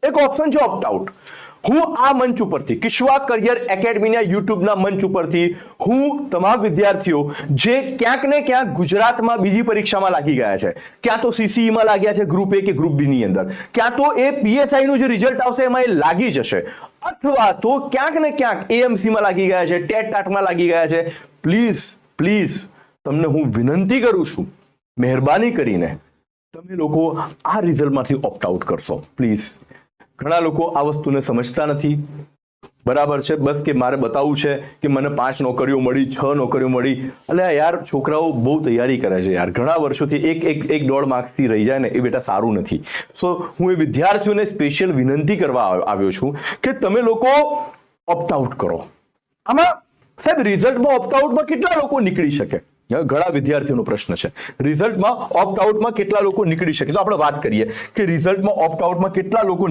એક ઓપ્શન છે opt out. હું આ મંચ ઉપરથી કિશ્વા કરિયર એકેડમીના યુટ્યુબના મંચ ઉપરથી હું તમામ વિદ્યાર્થીઓ જે ક્યાંક ને ક્યાંક ગુજરાતમાં બીજી પરીક્ષામાં લાગી ગયા છે, ક્યાં તો સીસીઈમાં લાગ્યા છે ગ્રુપ એ કે ગ્રુપ બી ની અંદર, ક્યાં તો એ પીએસઆઈ નું જે રિઝલ્ટ આવશે એમાં એ લાગી જશે, અથવા તો ક્યાંક ને ક્યાંક એએમસીમાં લાગી ગયા છે, ટેટ ટાટમાં લાગી ગયા છે. પ્લીઝ તમને હું વિનંતી કરું છું, મહેરબાની કરીને તમે લોકો આ રિઝલ્ટમાંથી ઓપ્ટ આઉટ કરશો પ્લીઝ. ઘણા લોકો આ વસ્તુને સમજતા નથી, બરાબર છે. બસ કે મારે બતાવવું છે કે મને 5 નોકરીઓ મળી, 6 નોકરીઓ મળી. એટલે યાર છોકરાઓ બહુ તૈયારી કરે છે યાર, ઘણા વર્ષોથી એક દોઢ માર્ક્સથી રહી જાય ને એ બેટા સારું નથી. સો હું એ વિદ્યાર્થીઓને સ્પેશિયલ વિનંતી કરવા આવ્યો છું કે તમે લોકો ઓપ્ટ આઉટ કરો. આમાં સાહેબ રિઝલ્ટમાં ઓપ્ટ આઉટમાં કેટલા લોકો નીકળી શકે? ઘણા વિદ્યાર્થીઓનો પ્રશ્ન છે, રિઝલ્ટમાં ઓપ્ટ આઉટમાં કેટલા લોકો નીકળી શકે? તો આપણે વાત કરીએ કે રિઝલ્ટમાં ઓપ્ટ આઉટમાં કેટલા લોકો